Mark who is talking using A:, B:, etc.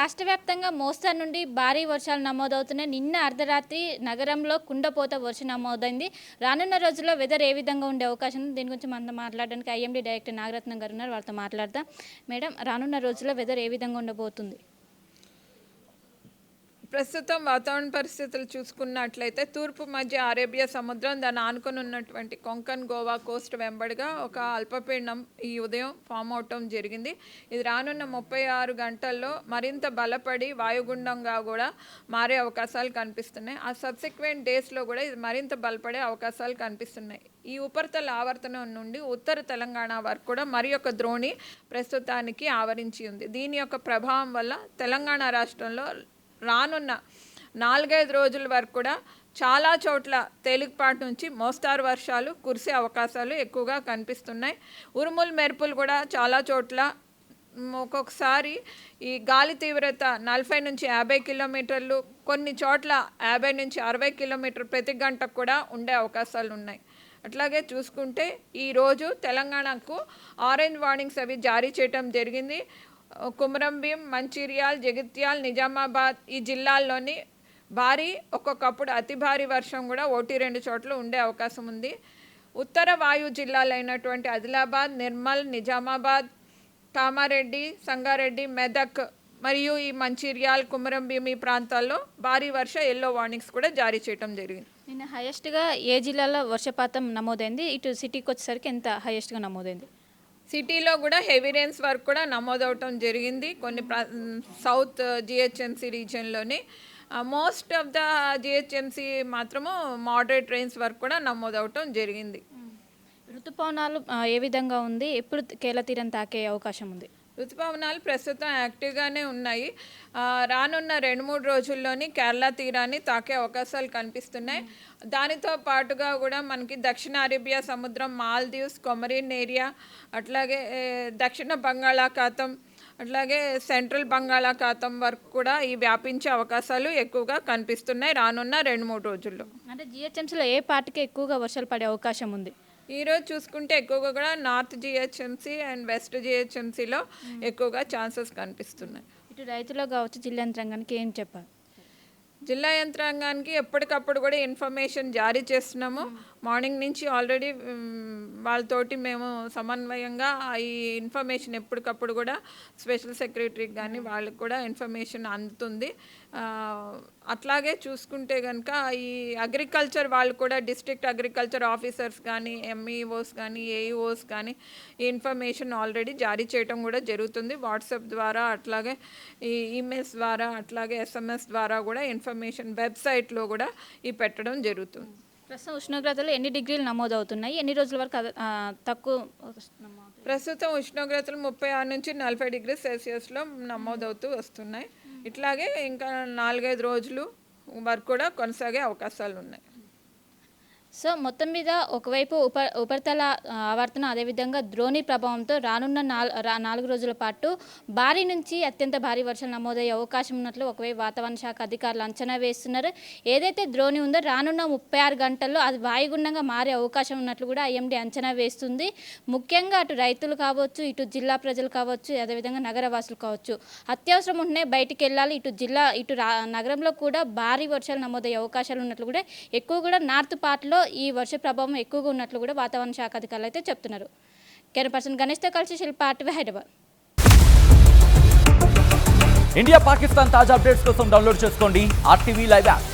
A: రాష్ట్ర వ్యాప్తంగా మోస్తరు నుండి భారీ వర్షాలు నమోదవుతున్నాయి. నిన్న అర్ధరాత్రి నగరంలో కుండపోత వర్షం నమోదైంది. రానున్న రోజుల్లో వెదర్ ఏ విధంగా ఉండే అవకాశం ఉంది? దీని గురించి మనం మాట్లాడడానికి ఐఎండీ డైరెక్టర్ నాగరత్నం గారు ఉన్నారు. వారితో మాట్లాడదాం. మేడం, రానున్న రోజుల్లో వెదర్ ఏ విధంగా ఉండబోతుంది?
B: ప్రస్తుతం వాతావరణ పరిస్థితులు చూసుకున్నట్లయితే తూర్పు మధ్య అరేబియా సముద్రం దాన్ని ఆనుకొని ఉన్నటువంటి కొంకన్ గోవా కోస్ట్ వెంబడిగా ఒక అల్పపీడనం ఈ ఉదయం ఫామ్ అవటం జరిగింది. ఇది రానున్న 36 గంటల్లో మరింత బలపడి వాయుగుండంగా కూడా మారే అవకాశాలు కనిపిస్తున్నాయి. ఆ సబ్సిక్వెంట్ డేస్లో కూడా ఇది మరింత బలపడే అవకాశాలు కనిపిస్తున్నాయి. ఈ ఉపరితల ఆవర్తనం నుండి ఉత్తర తెలంగాణ వరకు కూడా మరి ఒక ద్రోణి ప్రస్తుతానికి ఆవరించి ఉంది. దీని యొక్క ప్రభావం వల్ల తెలంగాణ రాష్ట్రంలో రానున్న 4-5 రోజుల వరకు కూడా చాలా చోట్ల తేలికపాటి నుంచి మోస్తారు వర్షాలు కురిసే అవకాశాలు ఎక్కువగా కనిపిస్తున్నాయి. ఉరుములు మెరుపులు కూడా చాలా చోట్ల ఒక్కొక్కసారి ఈ గాలి తీవ్రత 40 నుంచి 50 కిలోమీటర్లు, కొన్ని చోట్ల 50 నుంచి 60 కిలోమీటర్లు ప్రతి గంటకు కూడా ఉండే అవకాశాలు ఉన్నాయి. అట్లాగే చూసుకుంటే ఈరోజు తెలంగాణకు ఆరెంజ్ వార్నింగ్స్ అవి జారీ చేయడం జరిగింది. కుమరంభీం, మంచిర్యాల్, జగిత్యాల్, నిజామాబాద్ ఈ జిల్లాల్లోని భారీ ఒక్కొక్కప్పుడు అతి భారీ వర్షం కూడా 1-2 చోట్ల ఉండే అవకాశం ఉంది. ఉత్తర వాయు జిల్లాలైనటువంటి ఆదిలాబాద్, నిర్మల్, నిజామాబాద్, కామారెడ్డి, సంగారెడ్డి, మెదక్ మరియు ఈ మంచిర్యాల్, కుమరంభీం ఈ ప్రాంతాల్లో భారీ ఎల్లో వార్నింగ్స్ కూడా జారీ చేయడం జరిగింది.
A: నిన్న హైయెస్ట్గా ఏ జిల్లాలో వర్షపాతం నమోదైంది? ఇటు సిటీకి వచ్చేసరికి ఎంత హైయెస్ట్గా నమోదైంది?
B: సిటీలో కూడా హెవీ రెయిన్స్ వరకు కూడా నమోదవటం జరిగింది. కొన్ని సౌత్ జిహెచ్ఎంసీ రీజియన్లోని మోస్ట్ ఆఫ్ ద జిహెచ్ఎంసీ మాత్రము మోడరేట్ రెయిన్స్ వరకు కూడా నమోదవటం జరిగింది.
A: ఋతుపవనాలు ఏ విధంగా ఉంది? ఎప్పుడు కేరళ తీరం తాకే అవకాశం ఉంది?
B: ఋతుపవనాలు ప్రస్తుతం యాక్టివ్గానే ఉన్నాయి. రానున్న 2-3 రోజుల్లోని కేరళ తీరాన్ని తాకే అవకాశాలు కనిపిస్తున్నాయి. దానితో పాటుగా కూడా మనకి దక్షిణ అరేబియా సముద్రం, మాల్దీవ్స్, కొమరిన్ ఏరియా, అట్లాగే దక్షిణ బంగాళాఖాతం, అట్లాగే సెంట్రల్ బంగాళాఖాతం వరకు కూడా ఈ వ్యాపించే అవకాశాలు ఎక్కువగా కనిపిస్తున్నాయి రానున్న 2-3 రోజుల్లో.
A: అంటే జిహెచ్ఎంసీలో ఏ పార్టీకి ఎక్కువగా వర్షాలు పడే అవకాశం ఉంది?
B: ఈరోజు చూసుకుంటే ఎక్కువగా కూడా నార్త్ జిహెచ్ఎంసీ అండ్ వెస్ట్ జిహెచ్ఎంసీలో ఎక్కువగా ఛాన్సెస్ కనిపిస్తున్నాయి.
A: ఇటు రైతులో కావచ్చు, జిల్లా యంత్రాంగానికి ఏం చెప్పాలి?
B: జిల్లా యంత్రాంగానికి ఎప్పటికప్పుడు కూడా ఇన్ఫర్మేషన్ జారీ చేస్తున్నాము. మార్నింగ్ నుంచి ఆల్రెడీ వాళ్ళతోటి మేము సమన్వయంగా ఈ ఇన్ఫర్మేషన్ ఎప్పటికప్పుడు కూడా స్పెషల్ సెక్రటరీకి కానీ వాళ్ళకి కూడా ఇన్ఫర్మేషన్ అందుతుంది. అట్లాగే చూసుకుంటే కనుక ఈ అగ్రికల్చర్ వాళ్ళు కూడా డిస్ట్రిక్ట్ అగ్రికల్చర్ ఆఫీసర్స్ కానీ, ఎంఈఓస్ కానీ, ఏఈఓస్ కానీ ఈ ఇన్ఫర్మేషన్ ఆల్రెడీ జారీ చేయడం కూడా జరుగుతుంది. వాట్సాప్ ద్వారా, అట్లాగే ఈ ఈమెయిల్స్ ద్వారా, అట్లాగే ఎస్ఎంఎస్ ద్వారా కూడా ఇన్ఫర్మేషన్ వెబ్సైట్లో కూడా ఈ పెట్టడం జరుగుతుంది.
A: ప్రస్తుతం ఉష్ణోగ్రతలు ఎన్ని డిగ్రీలు నమోదవుతున్నాయి? ఎన్ని రోజుల వరకు తక్కువ?
B: ప్రస్తుతం ఉష్ణోగ్రతలు 36 నుంచి 40 డిగ్రీ సెల్సియస్లో నమోదవుతూ వస్తున్నాయి. ఇట్లాగే ఇంకా 4-5 రోజులు వరకు కూడా కొనసాగే అవకాశాలు ఉన్నాయి.
A: సో మొత్తం మీద ఒకవైపు ఉపరితల ఆవర్తనం, అదేవిధంగా ద్రోణి ప్రభావంతో రానున్న 4 రోజుల పాటు భారీ నుంచి అత్యంత భారీ వర్షాలు నమోదయ్యే అవకాశం ఉన్నట్లు ఒకవైపు వాతావరణ శాఖ అధికారులు అంచనా వేస్తున్నారు. ఏదైతే ద్రోణి ఉందో రానున్న 36 గంటల్లో అది వాయుగుండంగా మారే అవకాశం ఉన్నట్లు కూడా ఐఎండీ అంచనా వేస్తుంది. ముఖ్యంగా అటు రైతులు కావచ్చు, ఇటు జిల్లా ప్రజలు కావచ్చు, అదేవిధంగా నగరవాసులు కావచ్చు, అత్యవసరం ఉంటేనే బయటికి వెళ్ళాలి. ఇటు నగరంలో కూడా భారీ వర్షాలు నమోదయ్యే అవకాశాలు ఉన్నట్లు కూడా ఎక్కువ కూడా నార్త్ పార్ట్లో ఈ వర్ష ప్రభావం ఎక్కువగా ఉన్నట్లు కూడా వాతావరణ శాఖ అధికారులు అయితే చెప్తున్నారు. కెమెరా పర్సన్ గణేష్తో కలిసి శిల్ప, RTV హైదరాబాద్.
C: ఇండియా పాకిస్తాన్ తాజా అప్డేట్స్ కోసం డౌన్లోడ్ చేసుకోండి RTV లైవ్ యాప్.